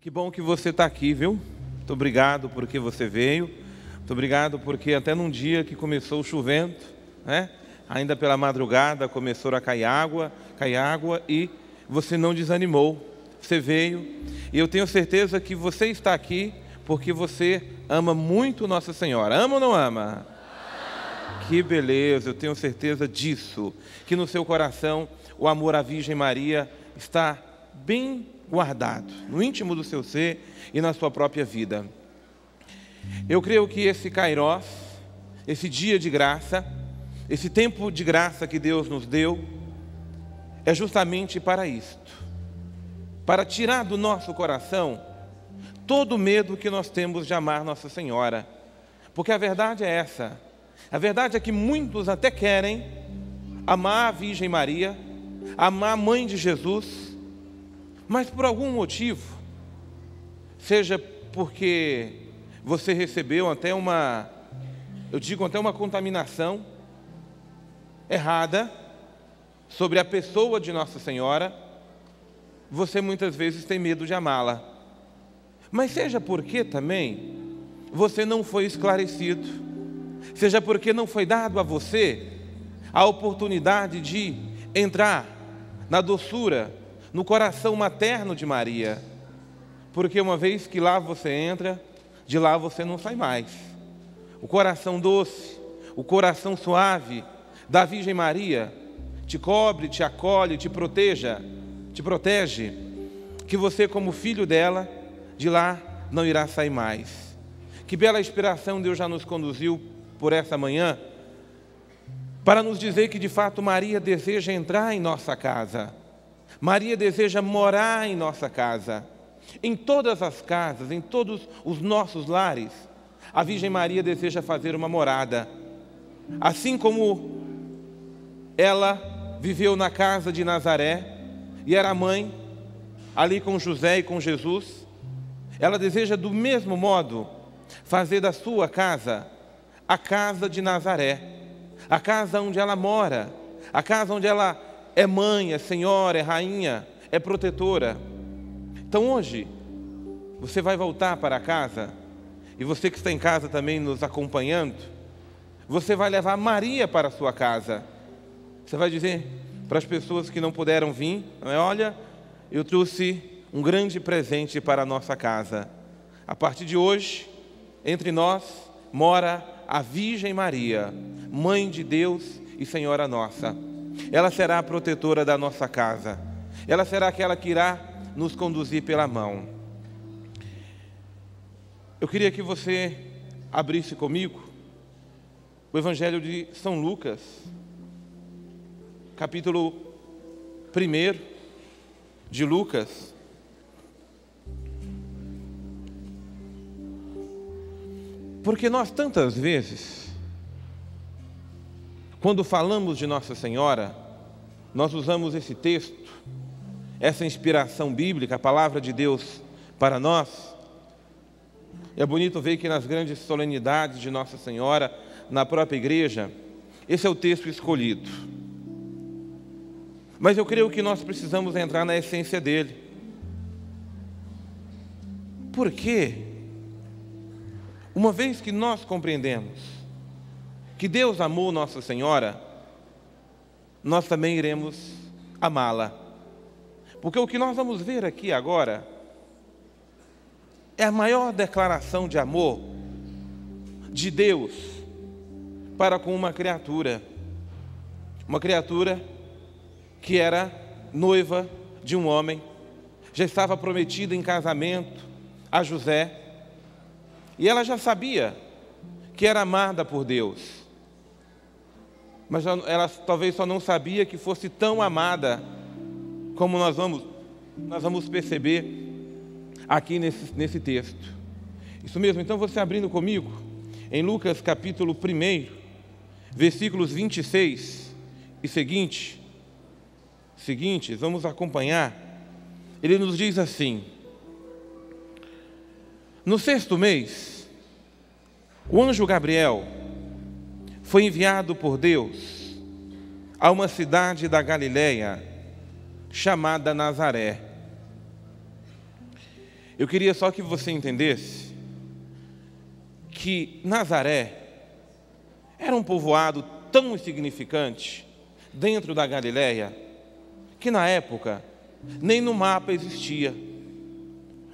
Que bom que você está aqui, viu? Muito obrigado porque você veio. Muito obrigado porque até num dia que começou chovendo, né? Ainda pela madrugada começou a cair água e você não desanimou. Você veio e eu tenho certeza que você está aqui porque você ama muito Nossa Senhora. Ama ou não ama? Que beleza, eu tenho certeza disso. Que no seu coração o amor à Virgem Maria está bem guardado, no íntimo do seu ser e na sua própria vida. Eu creio que esse Kairós, esse dia de graça, esse tempo de graça que Deus nos deu, é justamente para isto. Para tirar do nosso coração todo o medo que nós temos de amar Nossa Senhora. Porque a verdade é essa. A verdade é que muitos até querem amar a Virgem Maria, amar a Mãe de Jesus, mas por algum motivo, seja porque você recebeu até uma contaminação errada sobre a pessoa de Nossa Senhora, você muitas vezes tem medo de amá-la. Mas seja porque também você não foi esclarecido, seja porque não foi dado a você a oportunidade de entrar na doçura, no coração materno de Maria, porque uma vez que lá você entra, de lá você não sai mais. O coração doce, o coração suave da Virgem Maria te cobre, te acolhe, te protege, que você, como filho dela, de lá não irá sair mais. Que bela inspiração Deus já nos conduziu por essa manhã, para nos dizer que de fato Maria deseja entrar em nossa casa. Maria deseja morar em nossa casa. Em todas as casas, em todos os nossos lares, a Virgem Maria deseja fazer uma morada. Assim como ela viveu na casa de Nazaré e era mãe ali com José e com Jesus, ela deseja do mesmo modo fazer da sua casa a casa de Nazaré, a casa onde ela mora, a casa onde ela é mãe, é senhora, é rainha, é protetora. Então hoje, você vai voltar para casa, e você que está em casa também nos acompanhando, você vai levar Maria para a sua casa. Você vai dizer para as pessoas que não puderam vir, olha, eu trouxe um grande presente para a nossa casa. A partir de hoje, entre nós, mora a Virgem Maria, Mãe de Deus e Senhora nossa. Ela será a protetora da nossa casa. Ela será aquela que irá nos conduzir pela mão. Eu queria que você abrisse comigo o Evangelho de São Lucas, capítulo 1 de Lucas. Porque nós tantas vezes, quando falamos de Nossa Senhora, nós usamos esse texto, essa inspiração bíblica, a palavra de Deus para nós. É bonito ver que nas grandes solenidades de Nossa Senhora, na própria igreja, esse é o texto escolhido. Mas eu creio que nós precisamos entrar na essência dele. Por quê? Uma vez que nós compreendemos que Deus amou Nossa Senhora, nós também iremos amá-la. Porque o que nós vamos ver aqui agora é a maior declaração de amor de Deus para com uma criatura que era noiva de um homem, já estava prometida em casamento a José, e ela já sabia que era amada por Deus, mas ela talvez só não sabia que fosse tão amada como nós vamos perceber aqui nesse texto. Isso mesmo, então você abrindo comigo em Lucas capítulo 1, versículos 26 e seguintes, vamos acompanhar. Ele nos diz assim: no 6º mês, o anjo Gabriel foi enviado por Deus a uma cidade da Galileia chamada Nazaré. Eu queria só que você entendesse que Nazaré era um povoado tão insignificante dentro da Galileia que na época nem no mapa existia.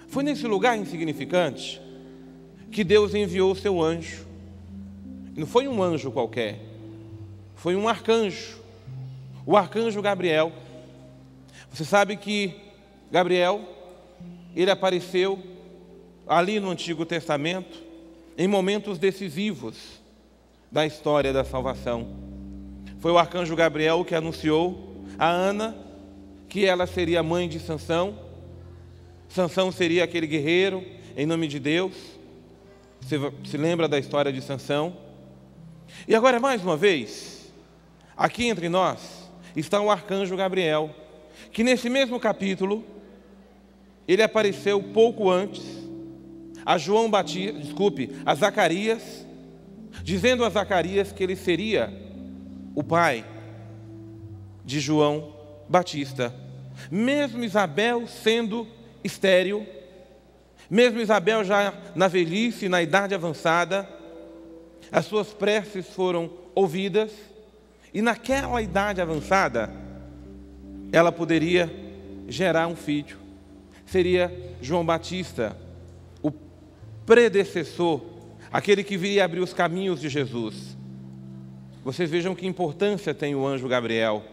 Foi nesse lugar insignificante que Deus enviou o seu anjo. E não foi um anjo qualquer, foi um arcanjo, o arcanjo Gabriel. Você sabe que Gabriel, ele apareceu ali no Antigo Testamento em momentos decisivos da história da salvação. Foi o arcanjo Gabriel que anunciou a Ana que ela seria mãe de Sansão. Sansão seria aquele guerreiro em nome de Deus. Você se lembra da história de Sansão? E agora, mais uma vez, aqui entre nós está o arcanjo Gabriel, que nesse mesmo capítulo, ele apareceu pouco antes a Zacarias, dizendo a Zacarias que ele seria o pai de João Batista. Mesmo Isabel sendo estéril, mesmo Isabel já na velhice, na idade avançada, as suas preces foram ouvidas, e naquela idade avançada, ela poderia gerar um filho. Seria João Batista, o predecessor, aquele que viria abrir os caminhos de Jesus. Vocês vejam que importância tem o anjo Gabriel.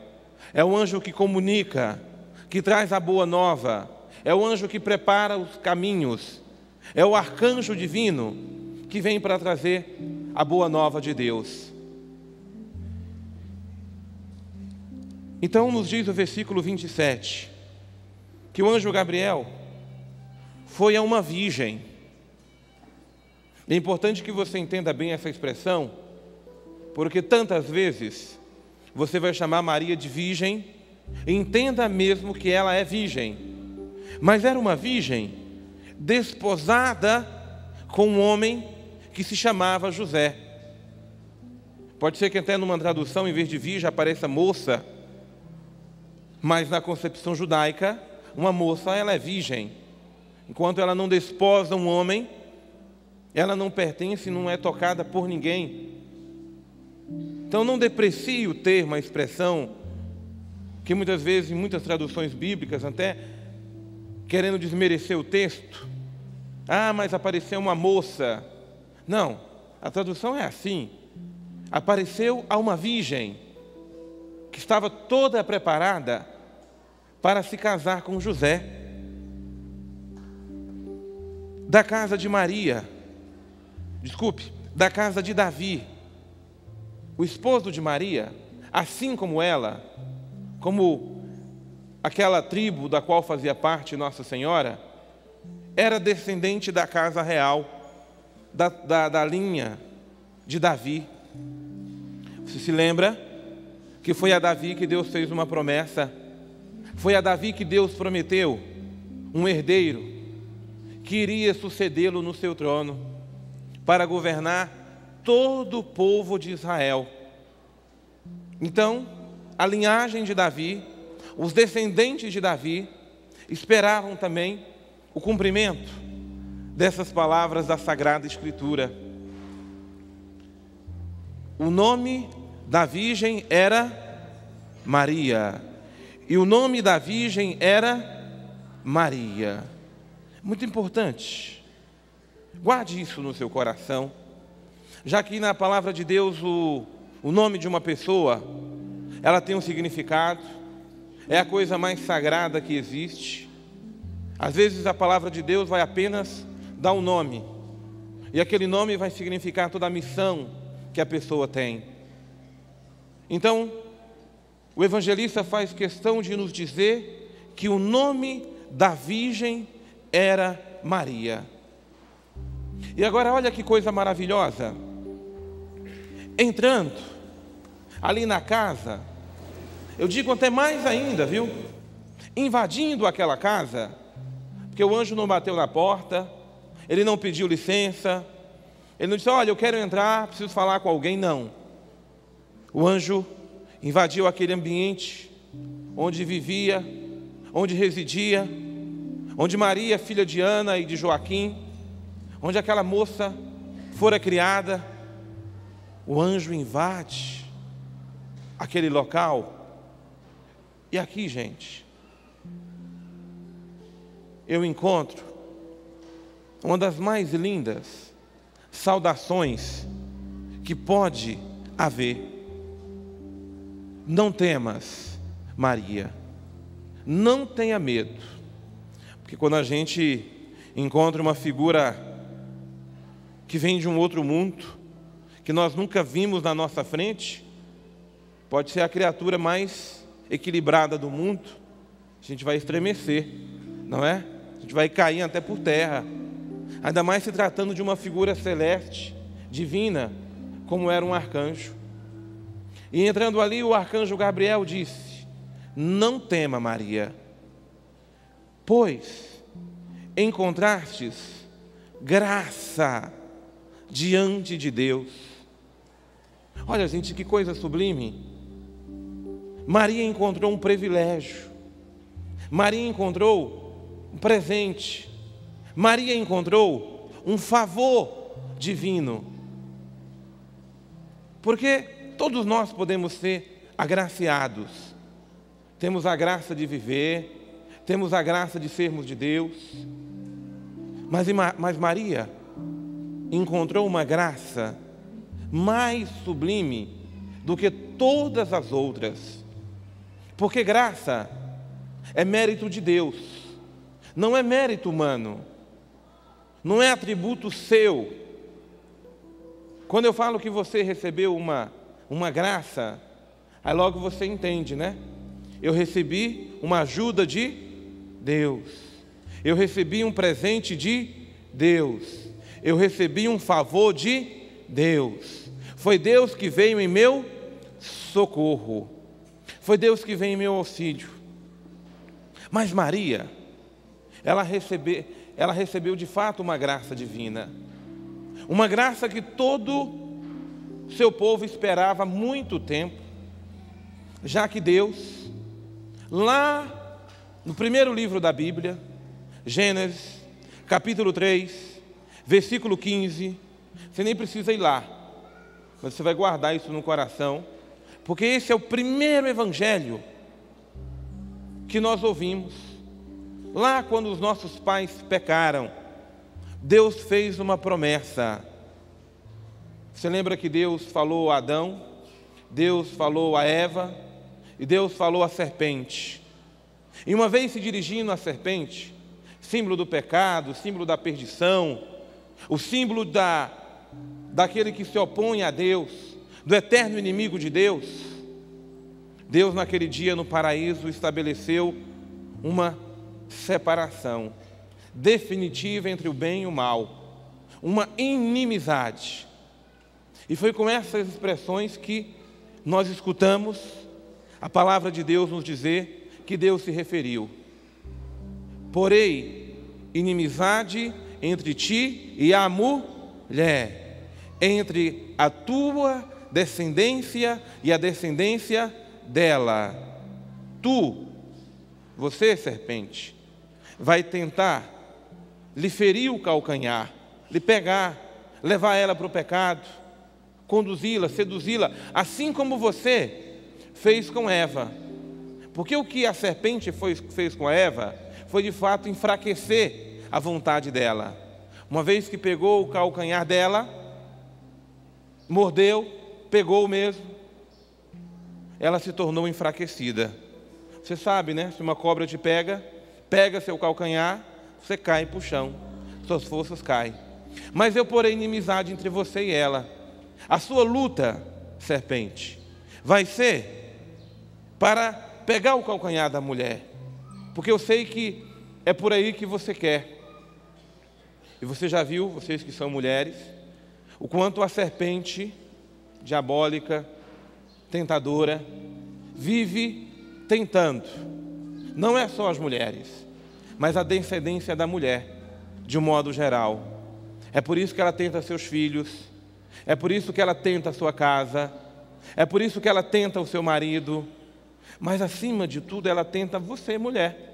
É o anjo que comunica, que traz a boa nova, é o anjo que prepara os caminhos, é o arcanjo divino que vem para trazer a boa nova de Deus. Então nos diz o versículo 27, que o anjo Gabriel foi a uma virgem. É importante que você entenda bem essa expressão, porque tantas vezes você vai chamar Maria de virgem, e entenda mesmo que ela é virgem, mas era uma virgem desposada com um homem que se chamava José. Pode ser que até numa tradução, em vez de virgem, apareça moça, mas na concepção judaica, uma moça, ela é virgem. Enquanto ela não desposa um homem, ela não pertence, não é tocada por ninguém. Então não deprecie o termo, a expressão, que muitas vezes, em muitas traduções bíblicas, até querendo desmerecer o texto, mas apareceu uma moça. Não, a tradução é assim: apareceu a uma virgem que estava toda preparada para se casar com José, da casa de da casa de Davi. O esposo de Maria, assim como ela, como aquela tribo da qual fazia parte Nossa Senhora, era descendente da casa real, da linha de Davi. Você se lembra que foi a Davi que Deus fez uma promessa? Foi a Davi que Deus prometeu um herdeiro que iria sucedê-lo no seu trono para governar todo o povo de Israel. Então, a linhagem de Davi, os descendentes de Davi, esperavam também o cumprimento dessas palavras da Sagrada Escritura. O nome da virgem era Maria, e o nome da virgem era Maria. Muito importante, guarde isso no seu coração, já que na palavra de Deus o nome de uma pessoa, ela tem um significado, é a coisa mais sagrada que existe. Às vezes a palavra de Deus vai apenas dar um nome, e aquele nome vai significar toda a missão que a pessoa tem. Então, o evangelista faz questão de nos dizer que o nome da virgem era Maria. E agora olha que coisa maravilhosa. Entrando ali na casa, eu digo até mais ainda, viu? Invadindo aquela casa, porque o anjo não bateu na porta, ele não pediu licença, ele não disse: olha, eu quero entrar, preciso falar com alguém. Não. O anjo invadiu aquele ambiente onde vivia, onde residia onde Maria, filha de Ana e de Joaquim, onde aquela moça fora criada, o anjo invade aquele local. E aqui, gente, eu encontro uma das mais lindas saudações que pode haver. Não temas, Maria, não tenha medo, porque quando a gente encontra uma figura que vem de um outro mundo, que nós nunca vimos na nossa frente, pode ser a criatura mais equilibrada do mundo, a gente vai estremecer, não é? A gente vai cair até por terra, ainda mais se tratando de uma figura celeste, divina, como era um arcanjo. E entrando ali, o arcanjo Gabriel disse: não tema, Maria, pois encontrastes graça diante de Deus. Olha, gente, que coisa sublime. Maria encontrou um privilégio, Maria encontrou um presente, Maria encontrou um favor divino. Porque todos nós podemos ser agraciados, temos a graça de viver, temos a graça de sermos de Deus, mas Maria encontrou uma graça mais sublime do que todas as outras, porque graça é mérito de Deus, não é mérito humano, não é atributo seu. Quando eu falo que você recebeu uma graça, aí logo você entende, né? Eu recebi uma ajuda de Deus, eu recebi um presente de Deus, eu recebi um favor de Deus. Foi Deus que veio em meu socorro, foi Deus que veio em meu auxílio. Mas Maria, ela recebeu de fato uma graça divina, uma graça que todo seu povo esperava há muito tempo, já que Deus, lá no primeiro livro da Bíblia, Gênesis, capítulo 3, versículo 15, você nem precisa ir lá, mas você vai guardar isso no coração, porque esse é o primeiro evangelho que nós ouvimos. Lá quando os nossos pais pecaram, Deus fez uma promessa. Você lembra que Deus falou a Adão, Deus falou a Eva e Deus falou à serpente. E uma vez se dirigindo à serpente, símbolo do pecado, símbolo da perdição, o símbolo daquele que se opõe a Deus, do eterno inimigo de Deus, Deus naquele dia no paraíso estabeleceu uma separação definitiva entre o bem e o mal, uma inimizade. E foi com essas expressões que nós escutamos a palavra de Deus nos dizer que Deus se referiu: porém, inimizade entre ti e a mulher, entre a tua descendência e a descendência dela. Você, serpente, vai tentar lhe ferir o calcanhar, lhe pegar, levar ela para o pecado, conduzi-la, seduzi-la, assim como você fez com Eva. Porque o que a serpente fez com a Eva foi de fato enfraquecer a vontade dela. Uma vez que pegou o calcanhar dela, mordeu, pegou mesmo, ela se tornou enfraquecida. Você sabe, né? Se uma cobra te pega seu calcanhar, você cai para o chão, suas forças caem. Mas eu porei inimizade entre você e ela. A sua luta, serpente, vai ser para pegar o calcanhar da mulher, porque eu sei que é por aí que você quer. E você já viu, vocês que são mulheres, o quanto a serpente diabólica, tentadora, vive tentando. Não é só as mulheres, mas a descendência da mulher, de um modo geral. É por isso que ela tenta seus filhos, é por isso que ela tenta a sua casa, é por isso que ela tenta o seu marido, mas acima de tudo ela tenta você, mulher.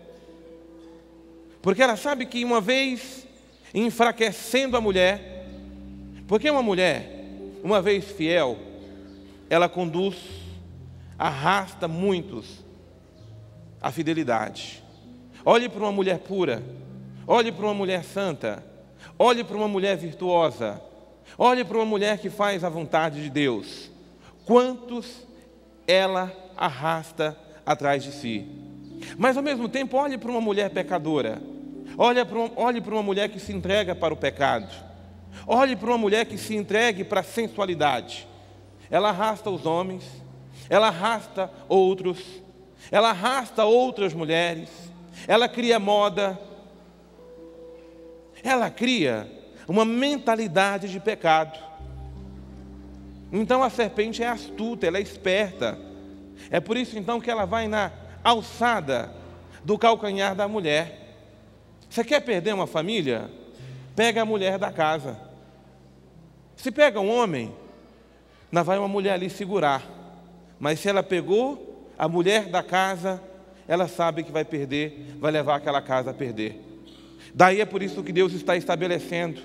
Porque ela sabe que uma vez enfraquecendo a mulher, porque uma mulher, uma vez fiel, ela conduz, arrasta muitos à fidelidade. Olhe para uma mulher pura, olhe para uma mulher santa, olhe para uma mulher virtuosa, olhe para uma mulher que faz a vontade de Deus. Quantos ela arrasta atrás de si. Mas ao mesmo tempo, olhe para uma mulher pecadora, olhe para uma mulher que se entrega para o pecado, olhe para uma mulher que se entregue para a sensualidade. Ela arrasta os homens, ela arrasta outros, ela arrasta outras mulheres, ela cria moda, ela cria uma mentalidade de pecado. Então a serpente é astuta, ela é esperta. É por isso então que ela vai na alçada do calcanhar da mulher. Você quer perder uma família? Pega a mulher da casa. Se pega um homem, não vai uma mulher ali segurar. Mas se ela pegou a mulher da casa, ela sabe que vai perder, vai levar aquela casa a perder. Daí é por isso que Deus está estabelecendo.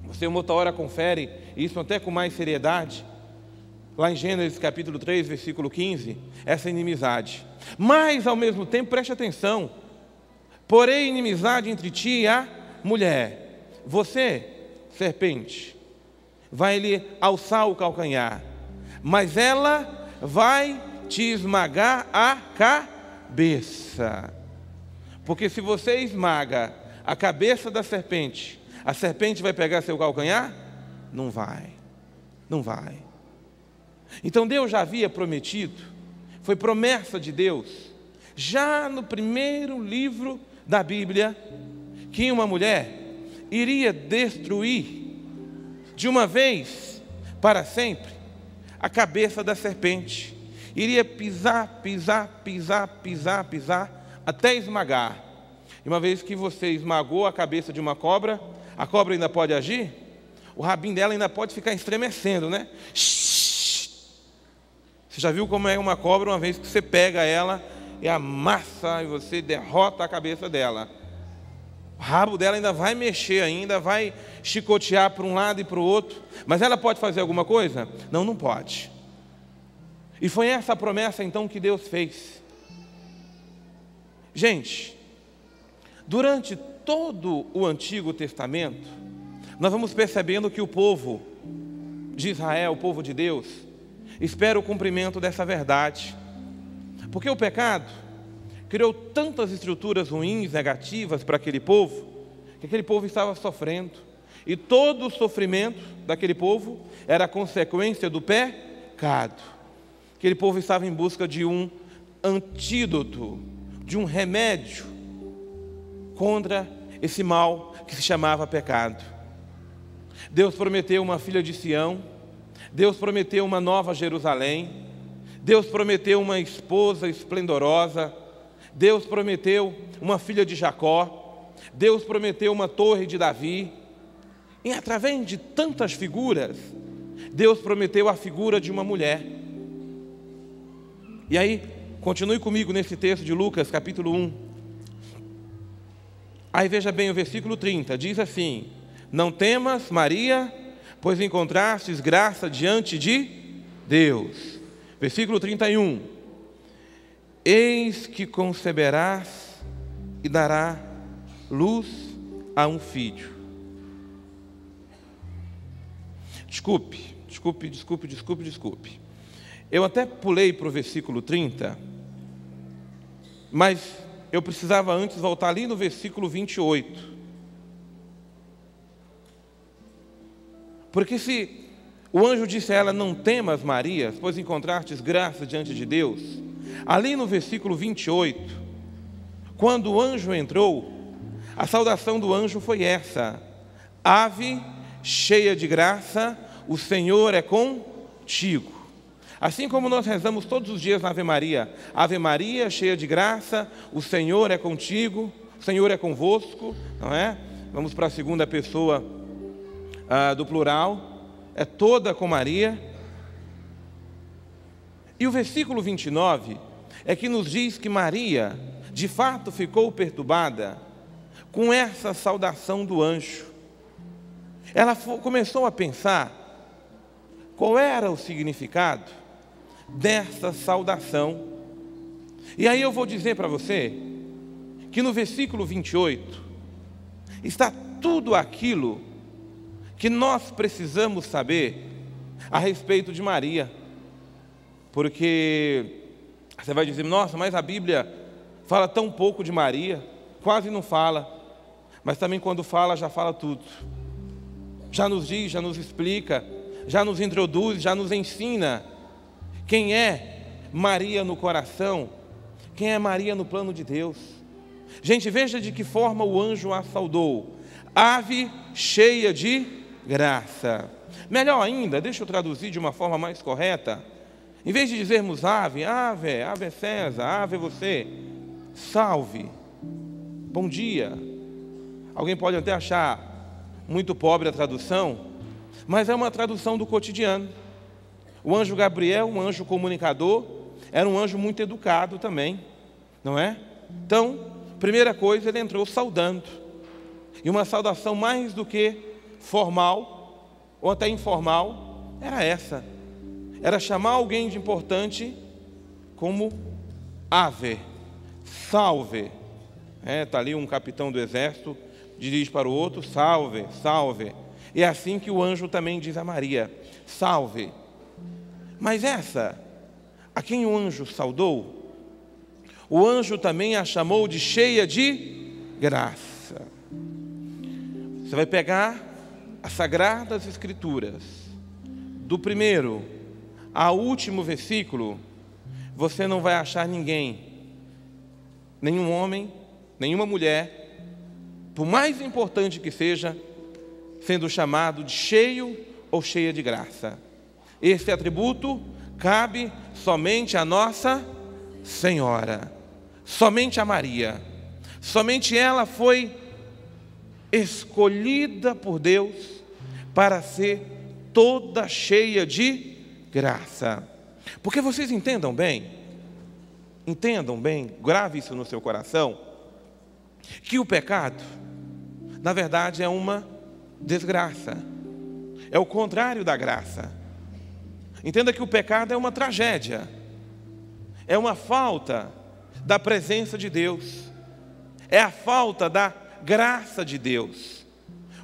Você uma outra hora confere isso até com mais seriedade. Lá em Gênesis capítulo 3, versículo 15, essa inimizade. Mas ao mesmo tempo, preste atenção. Porém, inimizade entre ti e a mulher. Você, serpente, vai lhe alçar o calcanhar, mas ela vai te esmagar a cabeça. Porque se você esmaga a cabeça da serpente, a serpente vai pegar seu calcanhar? Não vai, não vai. Então Deus já havia prometido, foi promessa de Deus, já no primeiro livro da Bíblia, que uma mulher iria destruir de uma vez para sempre a cabeça da serpente, iria pisar, até esmagar. E uma vez que você esmagou a cabeça de uma cobra, a cobra ainda pode agir? O rabinho dela ainda pode ficar estremecendo, né? Você já viu como é uma cobra uma vez que você pega ela e amassa e você derrota a cabeça dela? O rabo dela ainda vai mexer, ainda vai chicotear para um lado e para o outro. Mas ela pode fazer alguma coisa? Não, não pode. E foi essa a promessa então que Deus fez. Gente, durante todo o Antigo Testamento, nós vamos percebendo que o povo de Israel, o povo de Deus, espera o cumprimento dessa verdade. Porque o pecado criou tantas estruturas ruins, negativas para aquele povo, que aquele povo estava sofrendo. E todo o sofrimento daquele povo era consequência do pecado. Aquele povo estava em busca de um antídoto, de um remédio contra esse mal que se chamava pecado. Deus prometeu uma filha de Sião, Deus prometeu uma nova Jerusalém, Deus prometeu uma esposa esplendorosa, Deus prometeu uma filha de Jacó, Deus prometeu uma torre de Davi, e através de tantas figuras, Deus prometeu a figura de uma mulher. E aí, continue comigo nesse texto de Lucas, capítulo 1. Aí veja bem o versículo 30, diz assim: não temas, Maria, pois encontrastes graça diante de Deus. Versículo 31. Eis que conceberás e dará luz a um filho. Desculpe. Eu até pulei para o versículo 30, mas eu precisava antes voltar ali no versículo 28. Porque se o anjo disse a ela, não temas, Maria, pois encontrastes graça diante de Deus, ali no versículo 28, quando o anjo entrou, a saudação do anjo foi essa: ave cheia de graça, o Senhor é contigo. Assim como nós rezamos todos os dias na Ave Maria, cheia de graça, o Senhor é contigo, o Senhor é convosco, não é? Vamos para a segunda pessoa do plural, é toda com Maria. E o versículo 29 é que nos diz que Maria, de fato, ficou perturbada com essa saudação do anjo. Ela começou a pensar qual era o significado dessa saudação. E aí eu vou dizer para você que no versículo 28 está tudo aquilo que nós precisamos saber a respeito de Maria. Porque você vai dizer, nossa, mas a Bíblia fala tão pouco de Maria, quase não fala, mas também quando fala, já fala tudo. Já nos diz, já nos explica, já nos introduz, já nos ensina quem é Maria no coração, quem é Maria no plano de Deus. Gente, veja de que forma o anjo a saudou: ave cheia de graça. Melhor ainda, deixa eu traduzir de uma forma mais correta. Em vez de dizermos ave, ave César, ave você, salve, bom dia. Alguém pode até achar muito pobre a tradução, mas é uma tradução do cotidiano. O anjo Gabriel, um anjo comunicador, era um anjo muito educado também, não é? Então, primeira coisa, ele entrou saudando. E uma saudação mais do que formal, ou até informal, era essa. Era chamar alguém de importante como ave, salve. Está ali um capitão do exército, dirige para o outro, salve, salve. E é assim que o anjo também diz a Maria, salve. Mas essa, a quem o anjo saudou, o anjo também a chamou de cheia de graça. Você vai pegar as Sagradas Escrituras, do primeiro ao último versículo, você não vai achar ninguém, nenhum homem, nenhuma mulher, por mais importante que seja, sendo chamado de cheio ou cheia de graça. Esse atributo cabe somente a Nossa Senhora, somente a Maria. Somente ela foi escolhida por Deus para ser toda cheia de graça. Porque vocês entendam bem, grave isso no seu coração, que o pecado, na verdade, é uma desgraça, é o contrário da graça. Entenda que o pecado é uma tragédia, é uma falta da presença de Deus, é a falta da graça de Deus.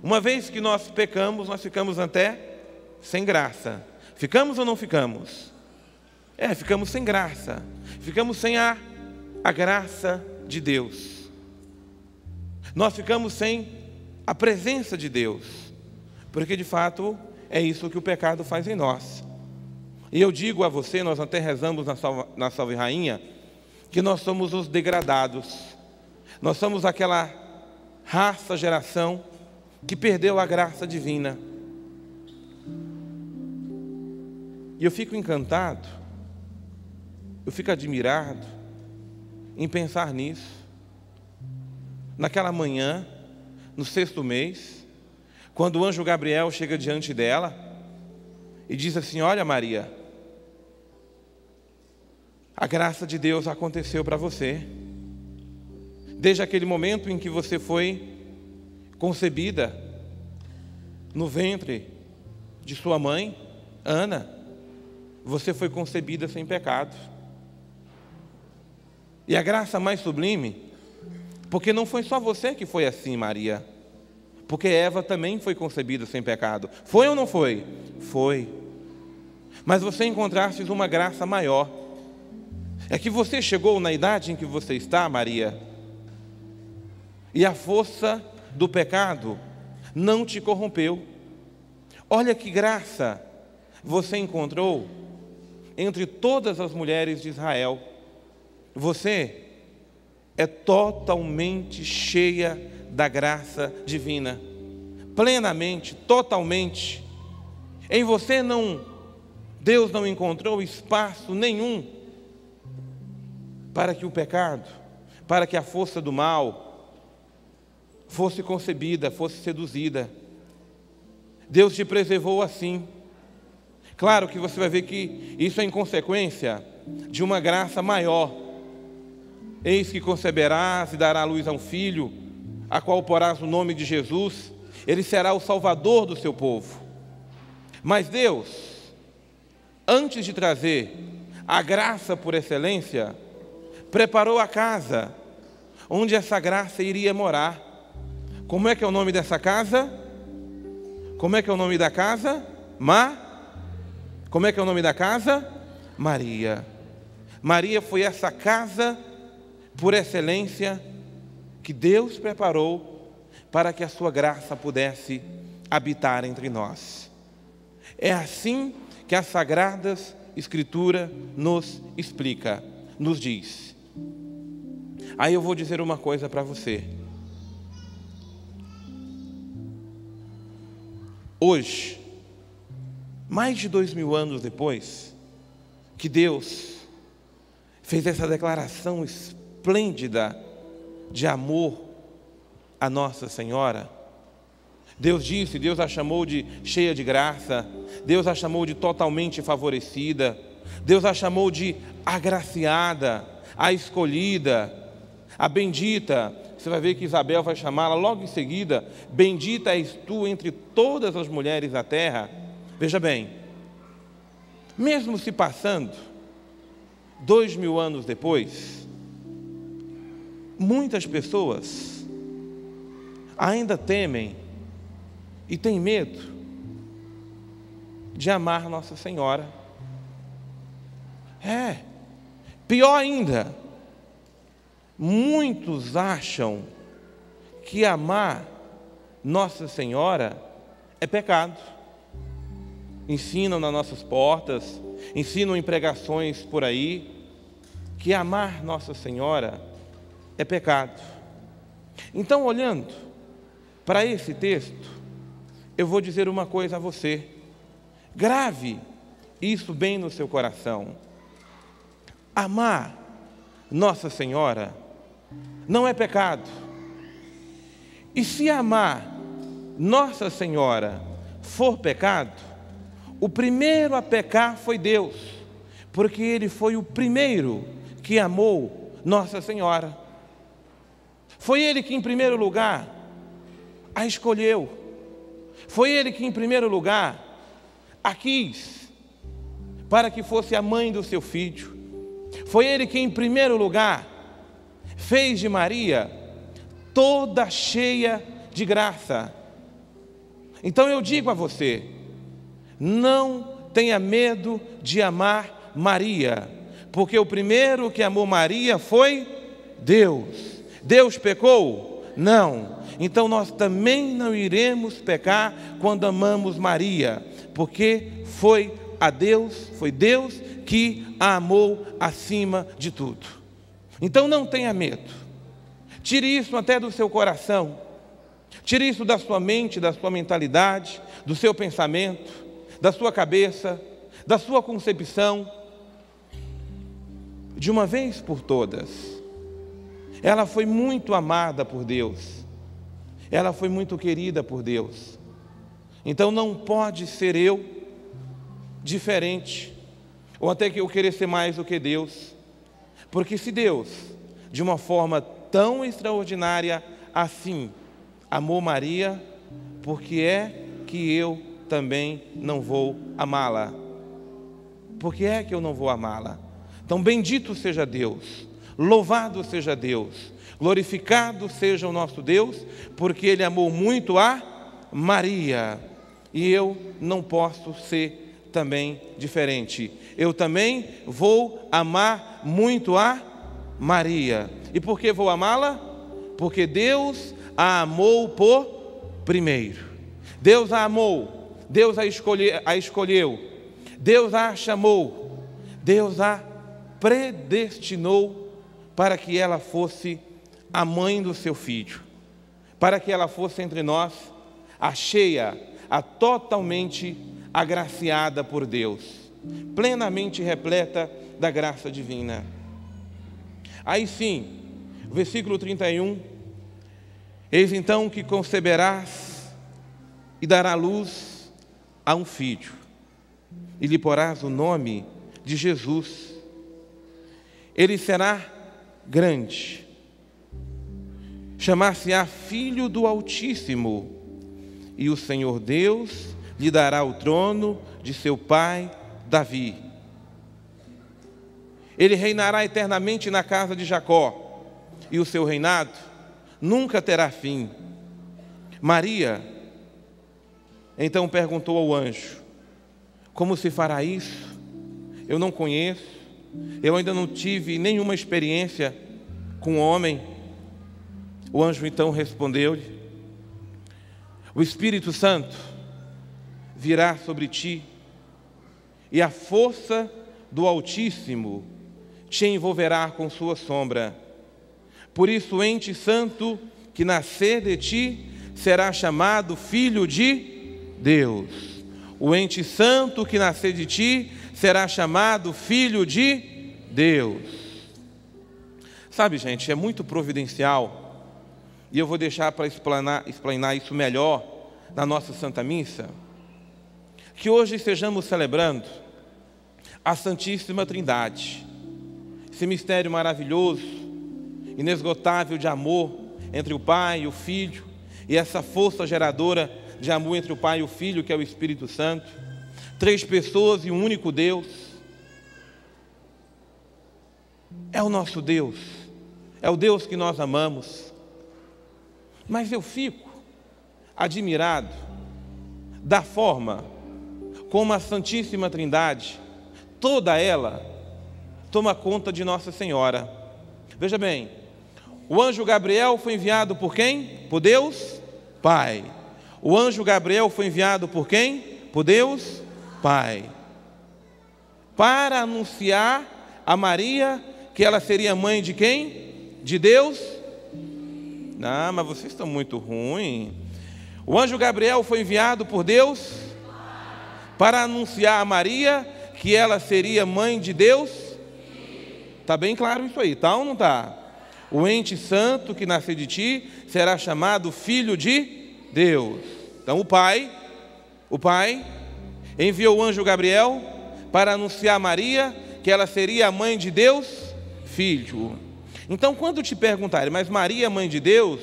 Uma vez que nós pecamos, nós ficamos até sem graça. Ficamos ou não ficamos? Ficamos sem graça, ficamos sem a graça de Deus. Nós ficamos sem a presença de Deus, porque de fato é isso que o pecado faz em nós. E eu digo a você, nós até rezamos na Salve Rainha, que nós somos os degradados, nós somos aquela raça, geração que perdeu a graça divina. E eu fico encantado, eu fico admirado em pensar nisso. Naquela manhã, no 6º mês, quando o anjo Gabriel chega diante dela e diz assim: olha, Maria, a graça de Deus aconteceu para você. Desde aquele momento em que você foi concebida no ventre de sua mãe, Ana, você foi concebida sem pecado. E a graça mais sublime, porque não foi só você que foi assim, Maria, porque Eva também foi concebida sem pecado. Foi ou não foi? Foi. Mas você encontraste uma graça maior. É que você chegou na idade em que você está, Maria, e a força do pecado não te corrompeu. Olha que graça você encontrou entre todas as mulheres de Israel. Você é totalmente cheia da graça divina, plenamente, totalmente. Em você Deus não encontrou espaço nenhum para que o pecado, para que a força do mal fosse concebida, fosse seduzida. Deus te preservou assim. Claro que você vai ver que isso é em consequência de uma graça maior. Eis que conceberás e dará à luz a um filho, a qual porás o nome de Jesus, ele será o Salvador do seu povo. Mas Deus, antes de trazer a graça por excelência, preparou a casa onde essa graça iria morar. Como é que é o nome dessa casa? Como é que é o nome da casa? Como é que é o nome da casa? Maria. Maria foi essa casa por excelência que Deus preparou para que a sua graça pudesse habitar entre nós. É assim que as Sagradas Escrituras nos explica, nos diz. Aí eu vou dizer uma coisa para você. Hoje, mais de 2000 anos depois, que Deus fez essa declaração esplêndida de amor a Nossa Senhora. Deus disse, Deus a chamou de cheia de graça, Deus a chamou de totalmente favorecida, Deus a chamou de agraciada, a escolhida, a bendita. Você vai ver que Isabel vai chamá-la logo em seguida, bendita és tu entre todas as mulheres da terra. Veja bem, mesmo se passando 2000 anos depois, muitas pessoas ainda temem e têm medo de amar Nossa Senhora. Pior ainda, muitos acham que amar Nossa Senhora é pecado. Ensinam nas nossas portas, ensinam em pregações por aí, que amar Nossa Senhora é pecado. Então, olhando para esse texto, eu vou dizer uma coisa a você. Grave isso bem no seu coração. Amar Nossa Senhora não é pecado. E se amar Nossa Senhora for pecado, o primeiro a pecar foi Deus, porque Ele foi o primeiro que amou Nossa Senhora. Foi Ele que, em primeiro lugar, a escolheu. Foi Ele que, em primeiro lugar, a quis para que fosse a mãe do seu filho. Foi Ele que, em primeiro lugar, fez de Maria toda cheia de graça. Então eu digo a você, não tenha medo de amar Maria, porque o primeiro que amou Maria foi Deus. Deus pecou? Não. Então nós também não iremos pecar quando amamos Maria, porque foi Deus que a amou acima de tudo. Então não tenha medo. Tire isso até do seu coração. Tire isso da sua mente, da sua mentalidade, do seu pensamento, da sua cabeça, da sua concepção. De uma vez por todas, ela foi muito amada por Deus. Ela foi muito querida por Deus. Então não pode ser eu diferente, ou até que eu querer ser mais do que Deus. Porque se Deus, de uma forma tão extraordinária assim, amou Maria, por que é que eu também não vou amá-la? Por que é que eu não vou amá-la? Então bendito seja Deus, louvado seja Deus, glorificado seja o nosso Deus, porque Ele amou muito a Maria, e eu não posso ser também diferente. Eu também vou amar muito a Maria. E por que vou amá-la? Porque Deus a amou por primeiro. Deus a amou, Deus a escolheu, Deus a chamou, Deus a predestinou para que ela fosse a mãe do seu filho, para que ela fosse entre nós a cheia, a totalmente agraciada por Deus, plenamente repleta da graça divina. Aí sim, versículo 31, eis então que conceberás e dará luz a um filho, e lhe porás o nome de Jesus. Ele será grande chamar-se-á Filho do Altíssimo, e o Senhor Deus lhe dará o trono de seu pai Davi. Ele reinará eternamente na casa de Jacó, e o seu reinado nunca terá fim. Maria então perguntou ao anjo: como se fará isso? Eu não conheço, eu ainda não tive nenhuma experiência com homem. O anjo então respondeu-lhe: o Espírito Santo virá sobre ti, e a força do Altíssimo te envolverá com sua sombra. Por isso o ente santo que nascer de ti será chamado Filho de Deus. O ente santo que nascer de ti será chamado Filho de Deus. Sabe, gente, é muito providencial, e eu vou deixar para explanar isso melhor na nossa Santa Missa, que hoje estejamos celebrando a Santíssima Trindade, esse mistério maravilhoso, inesgotável de amor entre o Pai e o Filho, e essa força geradora de amor entre o Pai e o Filho, que é o Espírito Santo, 3 pessoas e um único Deus. É o nosso Deus, é o Deus que nós amamos. Mas eu fico admirado da forma como a Santíssima Trindade, toda ela, toma conta de Nossa Senhora. Veja bem, o anjo Gabriel foi enviado por quem? Por Deus Pai. O anjo Gabriel foi enviado por quem? Por Deus Pai. Para anunciar a Maria que ela seria mãe de quem? De Deus? Não, mas vocês estão muito ruins. O anjo Gabriel foi enviado por Deus para anunciar a Maria que ela seria mãe de Deus? Está bem claro isso aí, tá ou não está? O ente santo que nascer de ti será chamado Filho de Deus. Então o Pai enviou o anjo Gabriel para anunciar a Maria que ela seria a mãe de Deus, Filho. Então quando te perguntarem, mas Maria é mãe de Deus?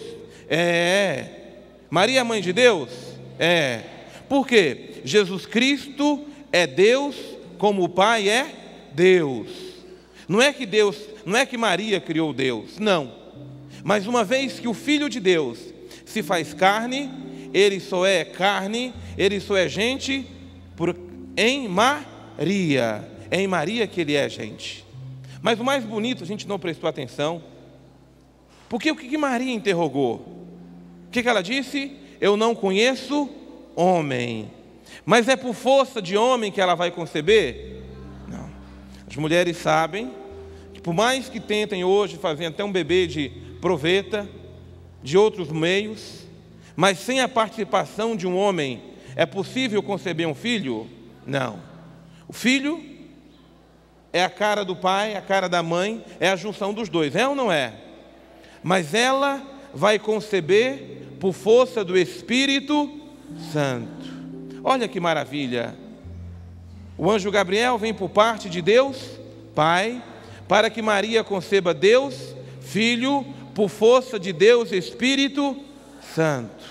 Maria é mãe de Deus? Por quê? Jesus Cristo é Deus como o Pai é Deus. Não é que Maria criou Deus, não. Mas uma vez que o Filho de Deus se faz carne, ele só é carne, ele só é gente em Maria. É em Maria que ele é gente. Mas o mais bonito, a gente não prestou atenção. Porque o que Maria interrogou? O que ela disse? Eu não conheço homem. Mas é por força de homem que ela vai conceber? Não. As mulheres sabem que por mais que tentem hoje fazer até um bebê de proveta, de outros meios, mas sem a participação de um homem, é possível conceber um filho? Não. O filho é a cara do pai, a cara da mãe, é a junção dos dois, é ou não é? Mas ela vai conceber por força do Espírito Santo. Olha que maravilha. O anjo Gabriel vem por parte de Deus Pai, para que Maria conceba Deus Filho, por força de Deus Espírito Santo.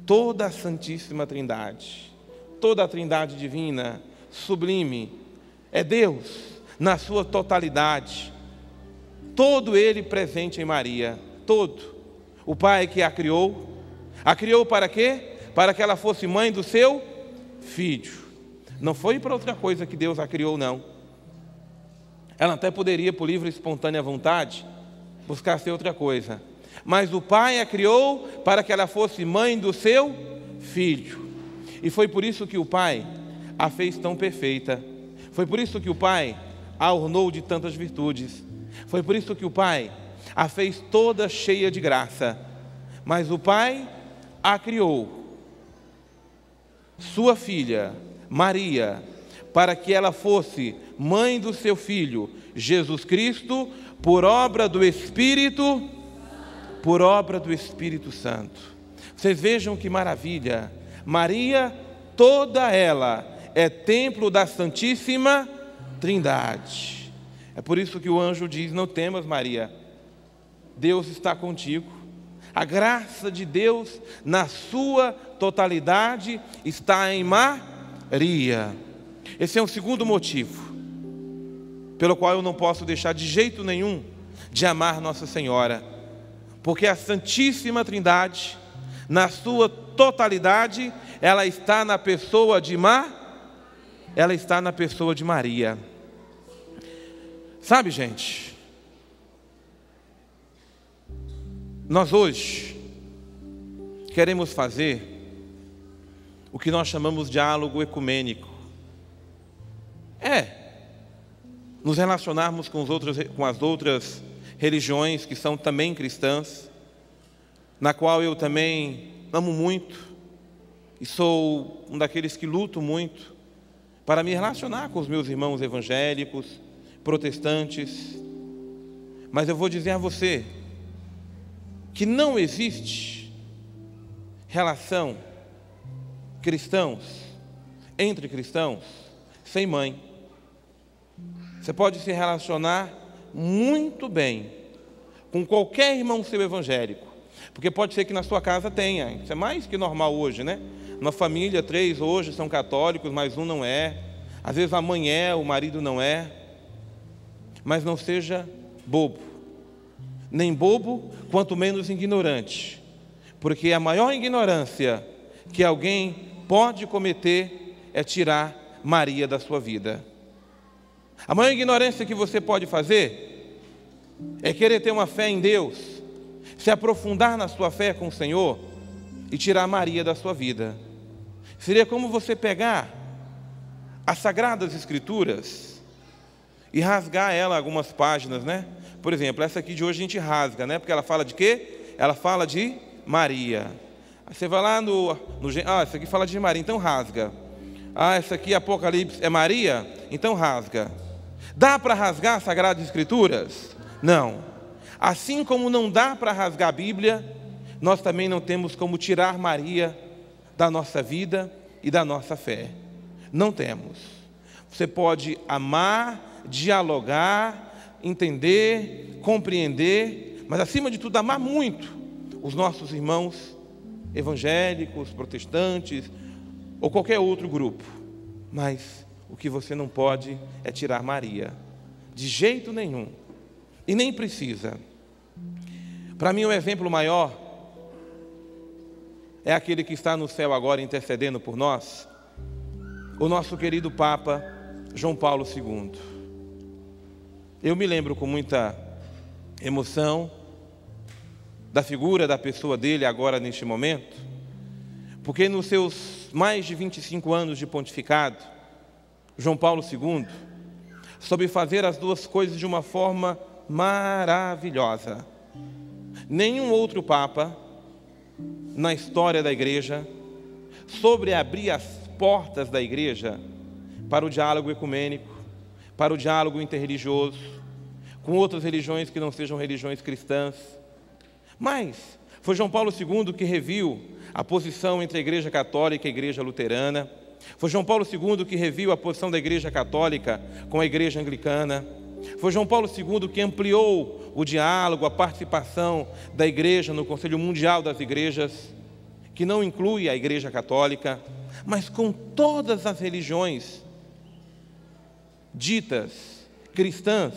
Toda a Santíssima Trindade, toda a Trindade divina, sublime, é Deus na sua totalidade. Todo ele presente em Maria, todo. O Pai que a criou para quê? Para que ela fosse mãe do seu Filho. Não foi para outra coisa que Deus a criou, não. Ela até poderia, por livre e espontânea vontade, buscar ser outra coisa. Mas o Pai a criou para que ela fosse mãe do seu Filho. E foi por isso que o Pai a fez tão perfeita. Foi por isso que o Pai a ornou de tantas virtudes. Foi por isso que o Pai a fez toda cheia de graça. Mas o Pai a criou, sua filha, Maria, para que ela fosse mãe do seu Filho, Jesus Cristo, por obra do Espírito Santo. Vocês vejam que maravilha. Maria, toda ela é templo da Santíssima Trindade. É por isso que o anjo diz: não temas, Maria, Deus está contigo. A graça de Deus, na sua totalidade, está em Maria. Esse é um segundo motivo, pelo qual eu não posso deixar de jeito nenhum de amar Nossa Senhora. Porque a Santíssima Trindade, na sua totalidade, ela está na pessoa de Maria. Sabe, gente, nós hoje queremos fazer o que nós chamamos de diálogo ecumênico. Nos relacionarmos com as outras religiões que são também cristãs, na qual eu também amo muito e sou um daqueles que luto muito para me relacionar com os meus irmãos evangélicos, protestantes. Mas eu vou dizer a você que não existe relação entre cristãos sem mãe. Você pode se relacionar muito bem com qualquer irmão seu evangélico, porque pode ser que na sua casa tenha, isso é mais que normal hoje, né? Na família, 3 hoje são católicos, mas um não é. Às vezes a mãe é, o marido não é. Mas não seja bobo, nem bobo, quanto menos ignorante, porque a maior ignorância que alguém pode cometer é tirar Maria da sua vida. A maior ignorância que você pode fazer é querer ter uma fé em Deus, se aprofundar na sua fé com o Senhor e tirar Maria da sua vida. Seria como você pegar as Sagradas Escrituras e rasgar ela algumas páginas, né? Por exemplo, essa aqui de hoje a gente rasga, né? Porque ela fala de quê? Ela fala de Maria. Aí você vai lá essa aqui fala de Maria, então rasga. Essa aqui, Apocalipse, é Maria? Então rasga. Dá para rasgar as Sagradas Escrituras? Não. Assim como não dá para rasgar a Bíblia, nós também não temos como tirar Maria da nossa vida e da nossa fé. Não temos. Você pode amar, dialogar, entender, compreender, mas acima de tudo amar muito os nossos irmãos evangélicos, protestantes ou qualquer outro grupo. Mas o que você não pode é tirar Maria, de jeito nenhum, e nem precisa. Para mim o exemplo maior é aquele que está no céu agora intercedendo por nós, o nosso querido Papa João Paulo II. Eu me lembro com muita emoção da figura, da pessoa dele agora neste momento, porque nos seus mais de 25 anos de pontificado, João Paulo II soube fazer as duas coisas de uma forma maravilhosa. Nenhum outro Papa na história da Igreja soube abrir as portas da Igreja para o diálogo ecumênico, para o diálogo interreligioso, com outras religiões que não sejam religiões cristãs. Mas foi João Paulo II que reviu a posição entre a Igreja Católica e a Igreja Luterana. Foi João Paulo II que reviu a posição da Igreja Católica com a Igreja Anglicana. Foi João Paulo II que ampliou o diálogo, a participação da Igreja no Conselho Mundial das Igrejas, que não inclui a Igreja Católica, mas com todas as religiões ditas cristãs,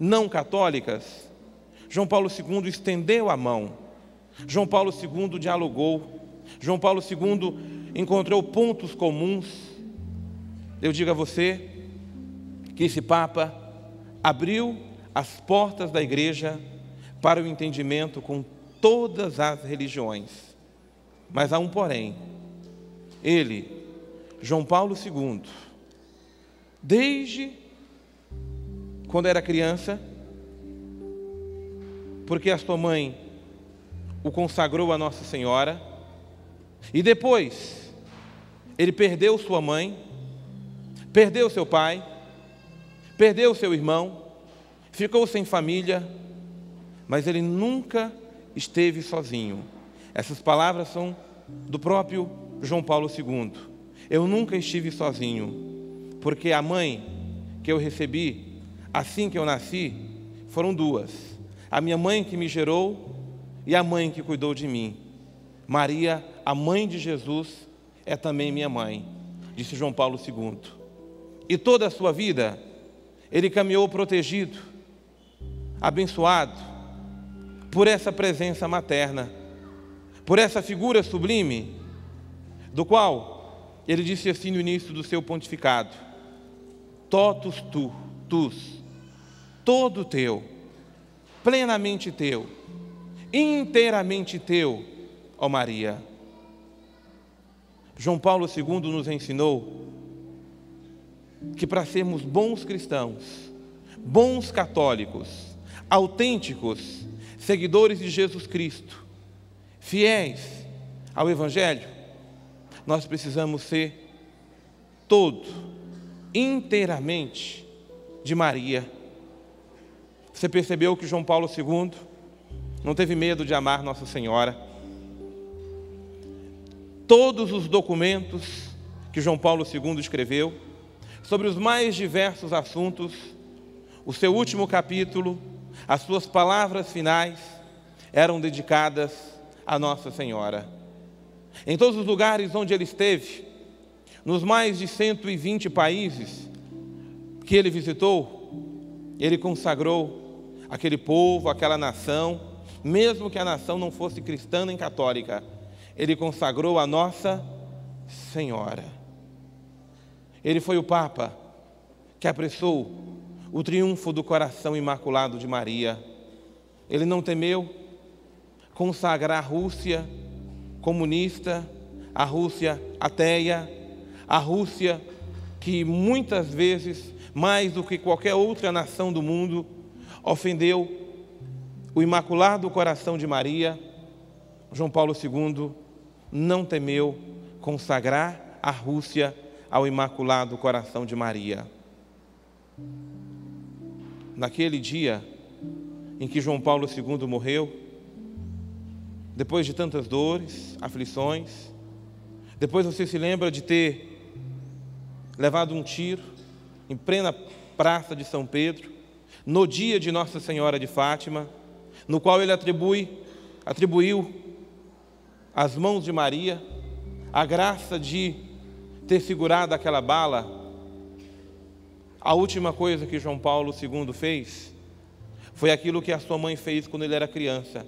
não católicas. João Paulo II estendeu a mão. João Paulo II dialogou. João Paulo II encontrou pontos comuns. Eu digo a você que esse Papa abriu as portas da Igreja para o entendimento com todas as religiões. Mas há um porém. Ele, João Paulo II, desde quando era criança, porque a sua mãe o consagrou a Nossa Senhora, e depois ele perdeu sua mãe, perdeu seu pai, perdeu seu irmão, ficou sem família, mas ele nunca esteve sozinho. Essas palavras são do próprio João Paulo II. Eu nunca estive sozinho, porque a mãe que eu recebi assim que eu nasci foram duas. A minha mãe que me gerou e a mãe que cuidou de mim. Maria, a mãe de Jesus, é também minha mãe, disse João Paulo II. E toda a sua vida, ele caminhou protegido, abençoado, por essa presença materna, por essa figura sublime, do qual ele disse assim no início do seu pontificado: totus tus, todo teu, plenamente teu, inteiramente teu, ó Maria. João Paulo II nos ensinou que para sermos bons cristãos, bons católicos, autênticos, seguidores de Jesus Cristo, fiéis ao Evangelho, nós precisamos ser todo, inteiramente de Maria. Você percebeu que João Paulo II não teve medo de amar Nossa Senhora. Todos os documentos que João Paulo II escreveu sobre os mais diversos assuntos, o seu último capítulo, as suas palavras finais eram dedicadas a Nossa Senhora. Em todos os lugares onde ele esteve, nos mais de 120 países que ele visitou, ele consagrou aquele povo, aquela nação, mesmo que a nação não fosse cristã nem católica, ele consagrou a Nossa Senhora. Ele foi o Papa que apressou o triunfo do coração imaculado de Maria. Ele não temeu consagrar a Rússia comunista, a Rússia ateia, a Rússia que muitas vezes, mais do que qualquer outra nação do mundo, ofendeu o Imaculado Coração de Maria. João Paulo II não temeu consagrar a Rússia ao Imaculado Coração de Maria. Naquele dia em que João Paulo II morreu, depois de tantas dores, aflições, depois você se lembra de ter levado um tiro em plena praça de São Pedro, no dia de Nossa Senhora de Fátima, no qual ele atribuiu às mãos de Maria a graça de ter segurado aquela bala. A última coisa que João Paulo II fez foi aquilo que a sua mãe fez quando ele era criança.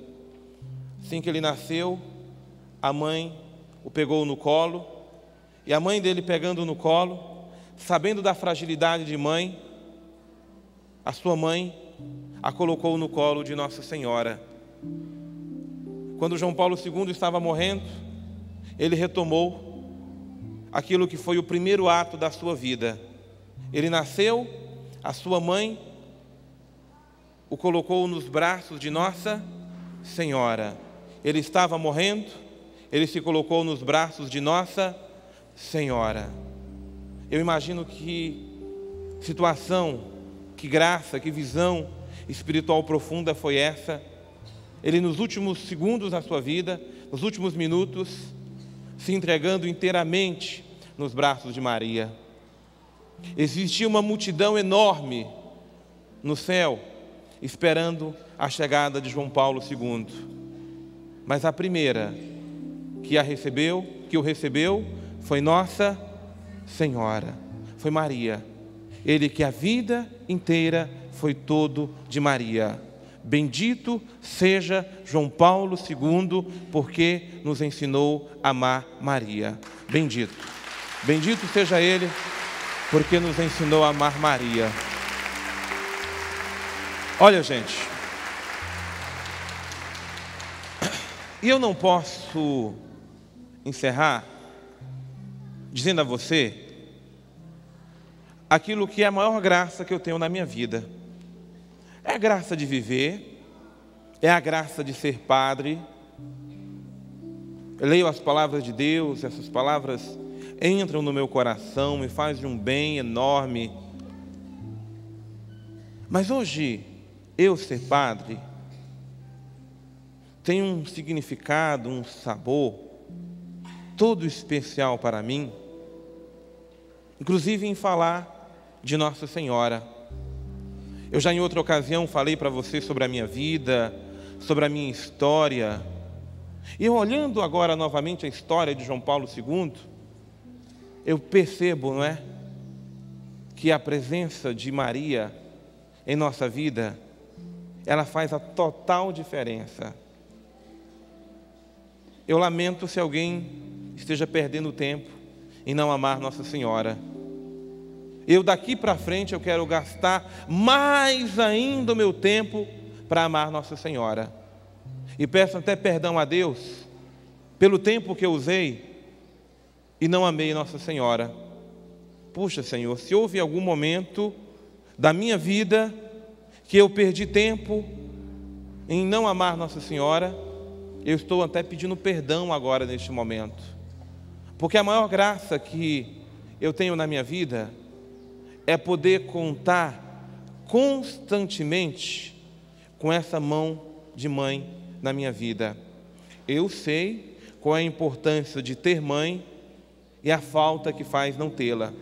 Assim que ele nasceu, a mãe o pegou no colo, e a mãe dele pegando no colo, sabendo da fragilidade de mãe, a sua mãe a colocou no colo de Nossa Senhora. Quando João Paulo II estava morrendo, ele retomou aquilo que foi o primeiro ato da sua vida. Ele nasceu, a sua mãe o colocou nos braços de Nossa Senhora. Ele estava morrendo, ele se colocou nos braços de Nossa Senhora. Eu imagino que situação, que graça, que visão espiritual profunda foi essa. Ele, nos últimos segundos da sua vida, nos últimos minutos, se entregando inteiramente nos braços de Maria. Existia uma multidão enorme no céu, esperando a chegada de João Paulo II. Mas a primeira que o recebeu, foi Nossa Senhora, foi Maria. Ele que a vida inteira foi todo de Maria. Bendito seja João Paulo II, porque nos ensinou a amar Maria. Bendito. Bendito seja ele, porque nos ensinou a amar Maria. Olha, gente, e eu não posso encerrar dizendo a você aquilo que é a maior graça que eu tenho na minha vida. É a graça de viver, é a graça de ser padre. Eu leio as palavras de Deus, essas palavras entram no meu coração, me fazem um bem enorme. Mas hoje, eu ser padre tem um significado, um sabor todo especial para mim, inclusive em falar de Nossa Senhora. Eu já em outra ocasião falei para você sobre a minha vida, sobre a minha história. E olhando agora novamente a história de João Paulo II, eu percebo, não é, que a presença de Maria em nossa vida, ela faz a total diferença. Eu lamento se alguém esteja perdendo tempo em não amar Nossa Senhora. Eu daqui para frente eu quero gastar mais ainda o meu tempo para amar Nossa Senhora. E peço até perdão a Deus pelo tempo que eu usei e não amei Nossa Senhora. Puxa, Senhor, se houve algum momento da minha vida que eu perdi tempo em não amar Nossa Senhora, eu estou até pedindo perdão agora neste momento. Porque a maior graça que eu tenho na minha vida é poder contar constantemente com essa mão de mãe na minha vida. Eu sei qual é a importância de ter mãe e a falta que faz não tê-la.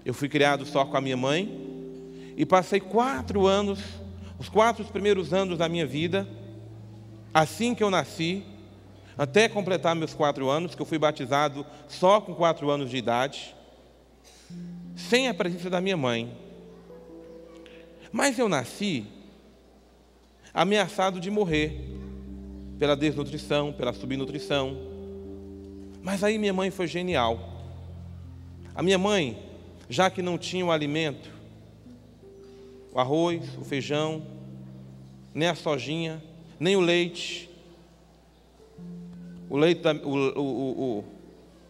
Eu fui criado só com a minha mãe e passei 4 anos, os 4 primeiros anos da minha vida, assim que eu nasci, até completar meus 4 anos, que eu fui batizado só com 4 anos de idade, sem a presença da minha mãe. Mas eu nasci ameaçado de morrer pela desnutrição, pela subnutrição. Mas aí minha mãe foi genial. A minha mãe, já que não tinha o alimento, o arroz, o feijão, nem a sojinha, nem o leite,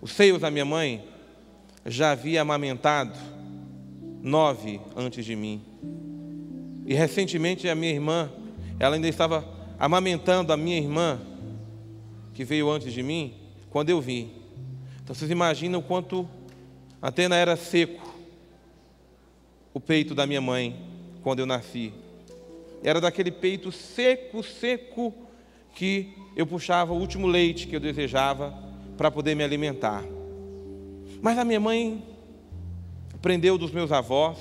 os seios da minha mãe já havia amamentado 9 antes de mim. E recentemente a minha irmã, ela ainda estava amamentando a minha irmã, que veio antes de mim, quando eu vi. Então vocês imaginam o quanto até era seco o peito da minha mãe quando eu nasci. Era daquele peito seco, seco, que eu puxava o último leite que eu desejava para poder me alimentar. Mas a minha mãe aprendeu dos meus avós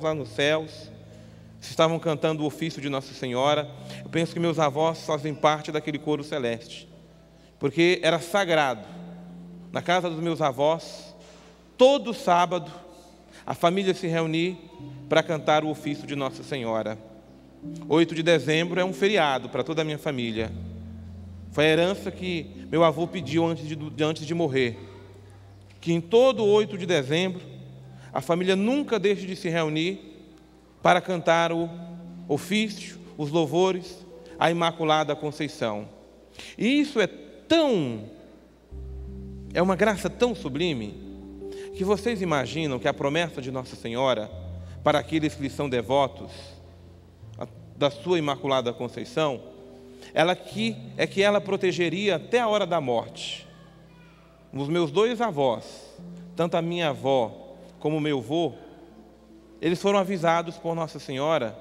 lá nos céus, estavam cantando o ofício de Nossa Senhora. Eu penso que meus avós fazem parte daquele coro celeste, porque era sagrado. Na casa dos meus avós, todo sábado, a família se reunia para cantar o ofício de Nossa Senhora. 8 de dezembro é um feriado para toda a minha família. Foi a herança que meu avô pediu antes de morrer, que em todo 8 de dezembro a família nunca deixe de se reunir para cantar o ofício, os louvores à Imaculada Conceição. E isso é uma graça tão sublime, que vocês imaginam que a promessa de Nossa Senhora para aqueles que lhe são devotos da sua Imaculada Conceição, que ela protegeria até a hora da morte. Os meus 2 avós, tanto a minha avó como o meu avô, eles foram avisados por Nossa Senhora,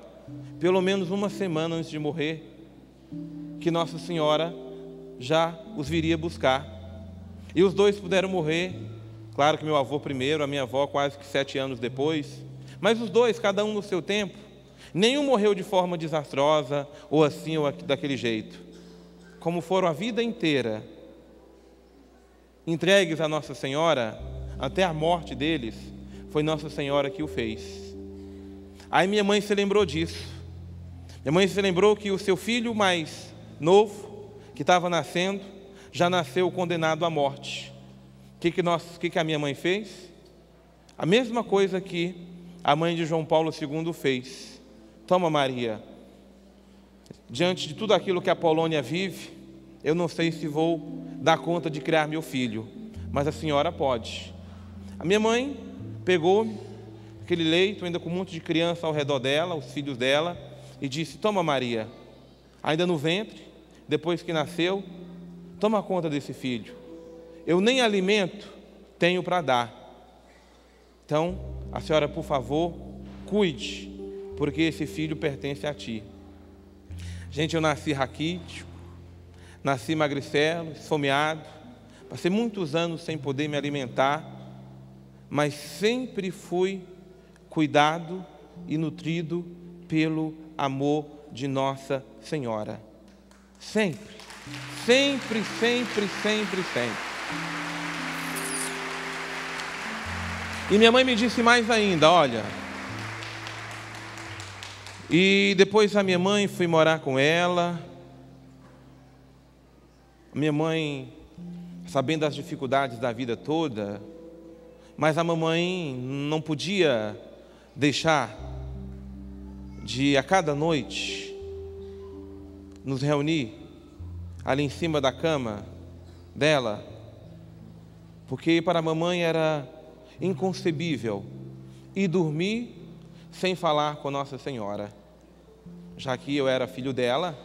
pelo menos 1 semana antes de morrer, que Nossa Senhora já os viria buscar. E os 2 puderam morrer, claro que meu avô primeiro, a minha avó quase que 7 anos depois, mas os 2, cada um no seu tempo. Nenhum morreu de forma desastrosa, ou assim, ou daquele jeito. Como foram a vida inteira entregues a Nossa Senhora, até a morte deles, foi Nossa Senhora que o fez. Aí minha mãe se lembrou disso. Minha mãe se lembrou que o seu filho mais novo, que estava nascendo, já nasceu condenado à morte. O que a minha mãe fez? A mesma coisa que a mãe de João Paulo II fez. Toma, Maria, diante de tudo aquilo que a Polônia vive, eu não sei se vou dar conta de criar meu filho, mas a senhora pode. A minha mãe pegou aquele leito, ainda com um monte de criança ao redor dela, os filhos dela, e disse: toma, Maria, ainda no ventre, depois que nasceu, toma conta desse filho. Eu nem alimento tenho para dar. Então, a senhora, por favor, cuide, porque esse filho pertence a ti. Gente, eu nasci raquítico, nasci magricelo, esfomeado, passei muitos anos sem poder me alimentar, mas sempre fui cuidado e nutrido pelo amor de Nossa Senhora. Sempre. Sempre, sempre, sempre, sempre. E minha mãe me disse mais ainda, olha. E depois a minha mãe, fui morar com ela. Minha mãe, sabendo das dificuldades da vida toda, mas a mamãe não podia deixar de, a cada noite, nos reunir ali em cima da cama dela, porque para a mamãe era inconcebível ir dormir sem falar com Nossa Senhora, já que eu era filho dela,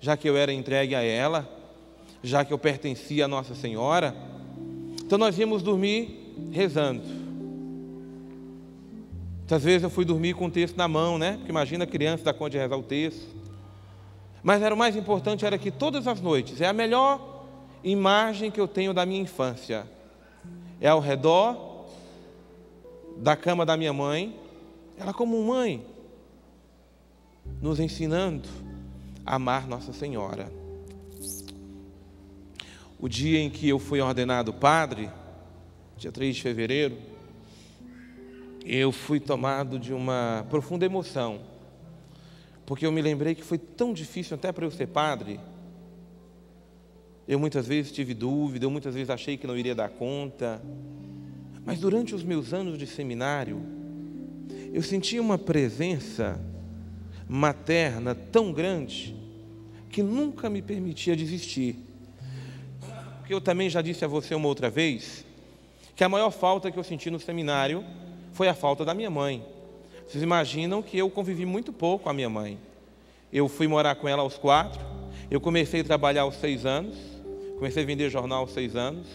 já que eu era entregue a ela, já que eu pertencia a Nossa Senhora. Então nós íamos dormir rezando. Muitas vezes eu fui dormir com o texto na mão, né? Porque imagina a criança dá conta de rezar o texto. Mas o mais importante era que todas as noites, é a melhor imagem que eu tenho da minha infância, é ao redor da cama da minha mãe, ela como mãe, nos ensinando a amar Nossa Senhora. O dia em que eu fui ordenado padre, dia 3 de fevereiro, eu fui tomado de uma profunda emoção, porque eu me lembrei que foi tão difícil até para eu ser padre. Eu muitas vezes tive dúvida, eu muitas vezes achei que não iria dar conta, mas durante os meus anos de seminário, eu sentia uma presença materna tão grande, que nunca me permitia desistir. Porque eu também já disse a você uma outra vez, que a maior falta que eu senti no seminário foi a falta da minha mãe. Vocês imaginam que eu convivi muito pouco com a minha mãe. Eu fui morar com ela aos 4, eu comecei a trabalhar aos 6 anos, comecei a vender jornal aos 6 anos.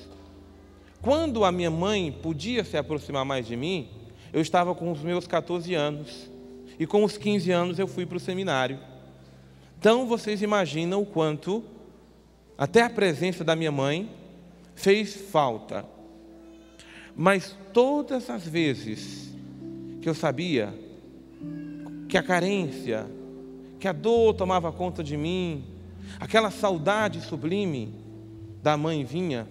Quando a minha mãe podia se aproximar mais de mim, eu estava com os meus 14 anos. E com os 15 anos eu fui para o seminário. Então vocês imaginam o quanto até a presença da minha mãe fez falta. Mas todas as vezes que eu sabia que a carência, que a dor tomava conta de mim, aquela saudade sublime da mãe vinha.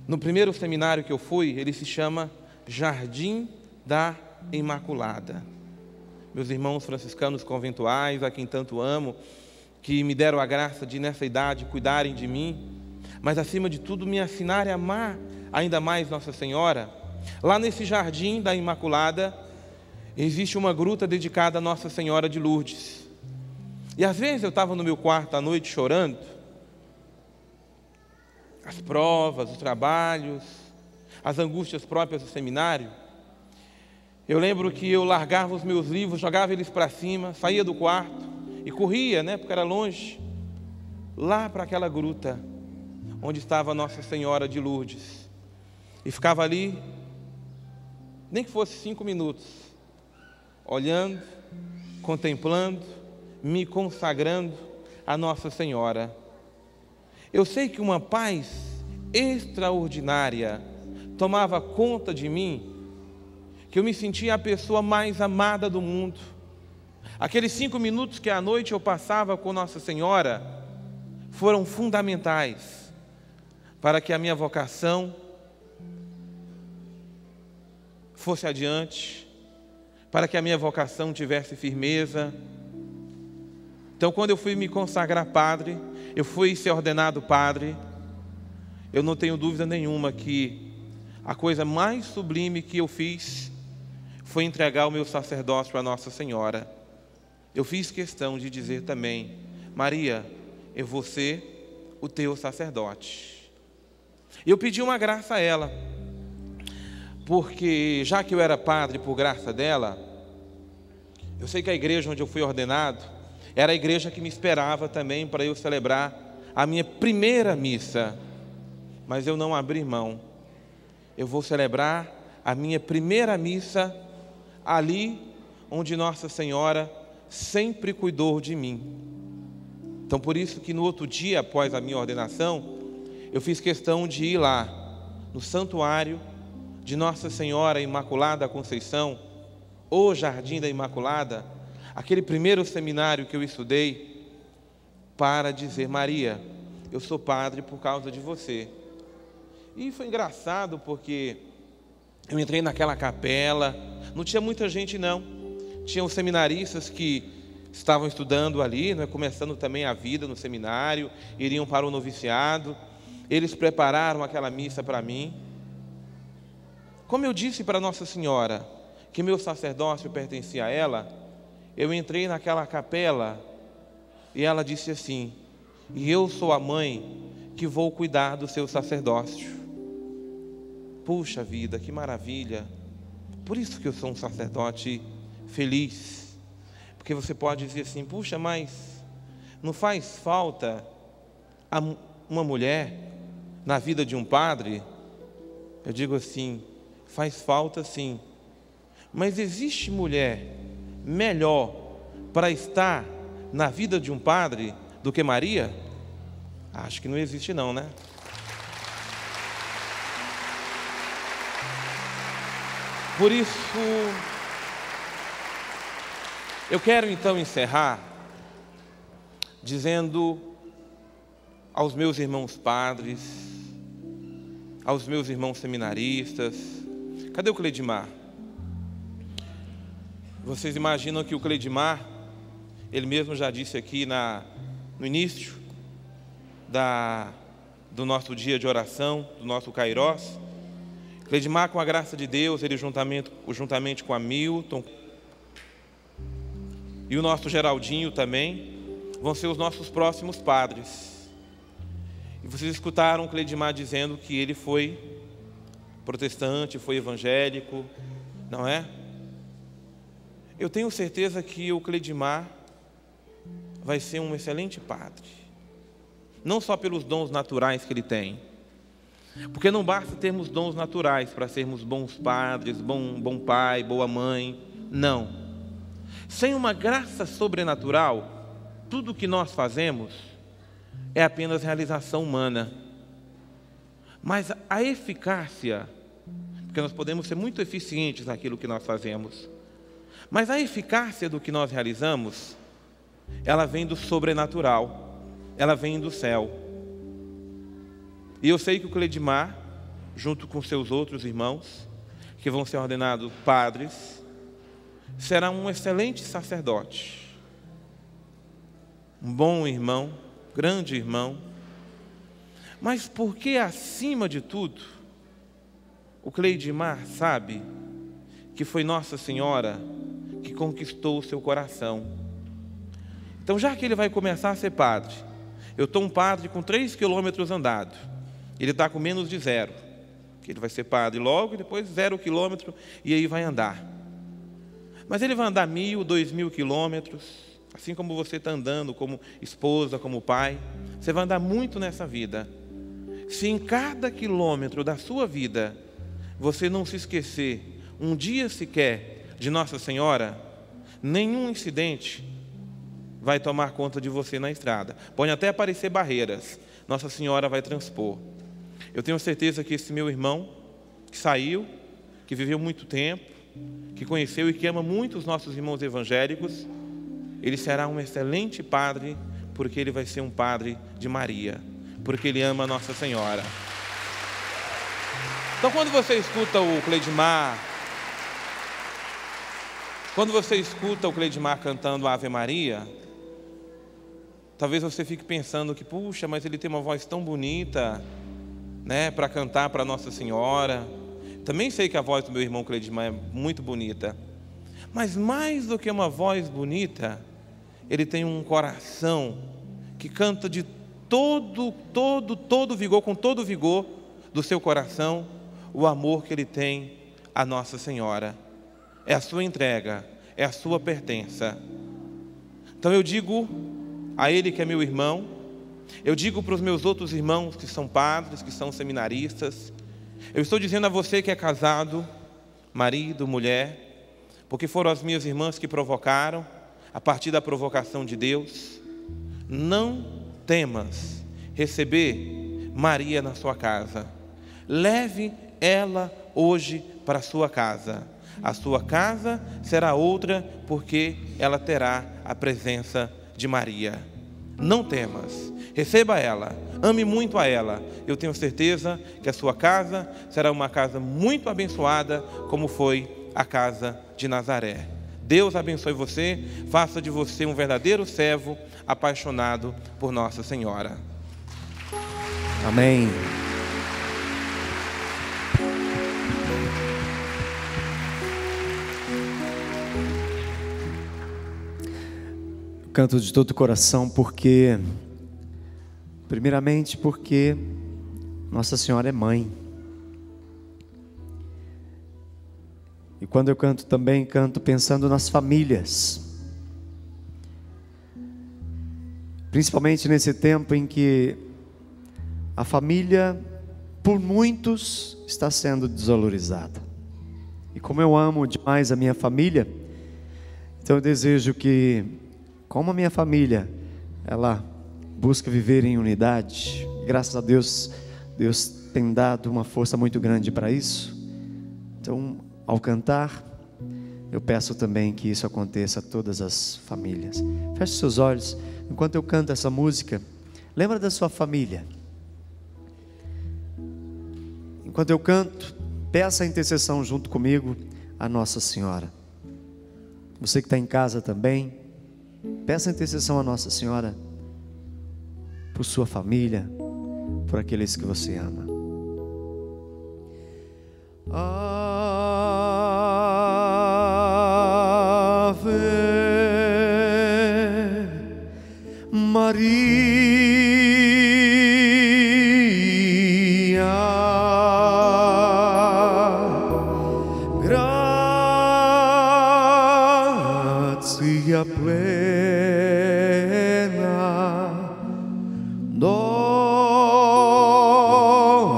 No primeiro seminário que eu fui, ele se chama Jardim da Imaculada. Meus irmãos franciscanos conventuais, a quem tanto amo, que me deram a graça de, nessa idade, cuidarem de mim, mas acima de tudo me ensinarem a amar ainda mais Nossa Senhora. Lá nesse Jardim da Imaculada existe uma gruta dedicada a Nossa Senhora de Lourdes. E às vezes eu estava no meu quarto à noite chorando, as provas, os trabalhos, as angústias próprias do seminário. Eu lembro que eu largava os meus livros, jogava eles para cima, saía do quarto e corria, né, porque era longe, lá para aquela gruta onde estava Nossa Senhora de Lourdes. E ficava ali, nem que fosse 5 minutos, olhando, contemplando, me consagrando a Nossa Senhora. Eu sei que uma paz extraordinária tomava conta de mim, que eu me sentia a pessoa mais amada do mundo. Aqueles 5 minutos que à noite eu passava com Nossa Senhora foram fundamentais para que a minha vocação fosse adiante, para que a minha vocação tivesse firmeza. Então, quando eu fui me consagrar padre, eu fui ser ordenado padre, eu não tenho dúvida nenhuma que a coisa mais sublime que eu fiz foi entregar o meu sacerdócio para Nossa Senhora. Eu fiz questão de dizer também: Maria, eu vou ser o teu sacerdote. E eu pedi uma graça a ela, porque já que eu era padre por graça dela, eu sei que a igreja onde eu fui ordenado era a igreja que me esperava também para eu celebrar a minha primeira missa. Mas eu não abri mão. Eu vou celebrar a minha primeira missa ali onde Nossa Senhora sempre cuidou de mim. Então, por isso que no outro dia, após a minha ordenação, eu fiz questão de ir lá, no santuário de Nossa Senhora Imaculada Conceição, o Jardim da Imaculada, aquele primeiro seminário que eu estudei, para dizer: Maria, eu sou padre por causa de você. E foi engraçado porque eu entrei naquela capela, não tinha muita gente não, tinham seminaristas que estavam estudando ali, né, começando também a vida no seminário, iriam para o noviciado. Eles prepararam aquela missa para mim. Como eu disse para Nossa Senhora que meu sacerdócio pertencia a ela, eu entrei naquela capela e ela disse assim: e eu sou a mãe que vou cuidar do seu sacerdócio. Puxa vida, que maravilha! Por isso que eu sou um sacerdote feliz. Porque você pode dizer assim: puxa, mas não faz falta uma mulher na vida de um padre? Eu digo assim: faz falta sim. Mas existe mulher melhor para estar na vida de um padre do que Maria? Acho que não existe não, né? Por isso, eu quero então encerrar dizendo aos meus irmãos padres, aos meus irmãos seminaristas: cadê o Cleidimar? Vocês imaginam que o Cleidimar, ele mesmo já disse aqui no início do nosso dia de oração, do nosso Kairós, Cleidimar, com a graça de Deus, ele juntamente com a Milton e o nosso Geraldinho também, vão ser os nossos próximos padres. E vocês escutaram o Cleidimar dizendo que ele foi protestante, foi evangélico, não é? Eu tenho certeza que o Cleidimar vai ser um excelente padre. Não só pelos dons naturais que ele tem, porque não basta termos dons naturais para sermos bons padres, bom pai, boa mãe. Não. Sem uma graça sobrenatural, tudo que nós fazemos é apenas realização humana. Mas a eficácia, porque nós podemos ser muito eficientes naquilo que nós fazemos, mas a eficácia do que nós realizamos, ela vem do sobrenatural, ela vem do céu. E eu sei que o Cleidimar, junto com seus outros irmãos, que vão ser ordenados padres, será um excelente sacerdote, um bom irmão, grande irmão. Mas porque, acima de tudo, o Cleidimar sabe que foi Nossa Senhora que conquistou o seu coração. Então, já que ele vai começar a ser padre, eu estou um padre com 3 quilômetros andado, ele está com menos de 0, que ele vai ser padre logo, e depois 0 quilômetro, e aí vai andar. Mas ele vai andar 1.000, 2.000 quilômetros, assim como você está andando como esposa, como pai. Você vai andar muito nessa vida. Se em cada quilômetro da sua vida você não se esquecer um dia sequer de Nossa Senhora, nenhum incidente vai tomar conta de você na estrada. Podem até aparecer barreiras, Nossa Senhora vai transpor. Eu tenho certeza que esse meu irmão, que saiu, que viveu muito tempo, que conheceu e que ama muito os nossos irmãos evangélicos, ele será um excelente padre, porque ele vai ser um padre de Maria, porque ele ama a Nossa Senhora. Então, quando você escuta o Cleidimar cantando Ave Maria, talvez você fique pensando que, puxa, mas ele tem uma voz tão bonita, né, para cantar para Nossa Senhora. Também sei que a voz do meu irmão Cleidimar é muito bonita, mas mais do que uma voz bonita, ele tem um coração que canta de todo vigor, com todo o vigor do seu coração, o amor que ele tem a Nossa Senhora. É a sua entrega, é a sua pertença. Então eu digo a ele que é meu irmão, eu digo para os meus outros irmãos que são padres, que são seminaristas, eu estou dizendo a você que é casado, marido, mulher, porque foram as minhas irmãs que provocaram, a partir da provocação de Deus: não temas receber Maria na sua casa. Leve ela hoje para a sua casa. A sua casa será outra, porque ela terá a presença de Maria. Não temas, receba ela, ame muito a ela. Eu tenho certeza que a sua casa será uma casa muito abençoada, como foi a casa de Nazaré. Deus abençoe você, faça de você um verdadeiro servo apaixonado por Nossa Senhora. Amém. Canto de todo o coração primeiramente porque Nossa Senhora é mãe. E quando eu canto também, canto pensando nas famílias. Principalmente nesse tempo em que a família, por muitos, está sendo desvalorizada. E como eu amo demais a minha família, então eu desejo que, como a minha família, ela busca viver em unidade. Graças a Deus, Deus tem dado uma força muito grande para isso. Então, ao cantar, eu peço também que isso aconteça a todas as famílias. Feche seus olhos, enquanto eu canto essa música, lembra da sua família. Enquanto eu canto, peça a intercessão junto comigo a Nossa Senhora. Você que está em casa também, peça a intercessão a Nossa Senhora por sua família, por aqueles que você ama. Ave Maria, gratia plena,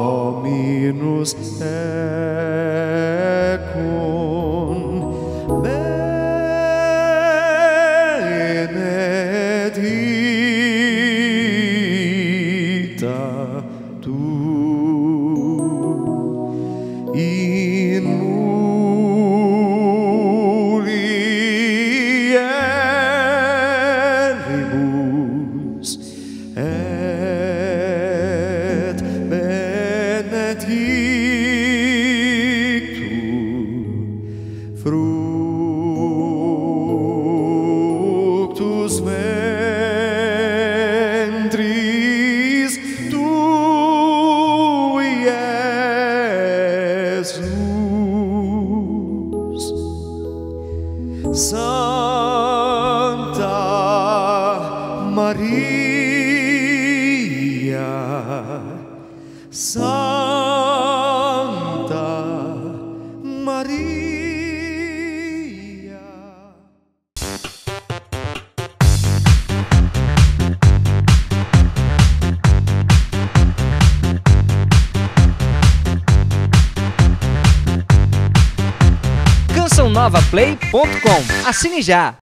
Dominus tecum, benedicta tu in mulieribus et benedictus fructus ventris tui, Iesus. Santa Maria, Santa Maria. cançãonovaplay.com. Assine já!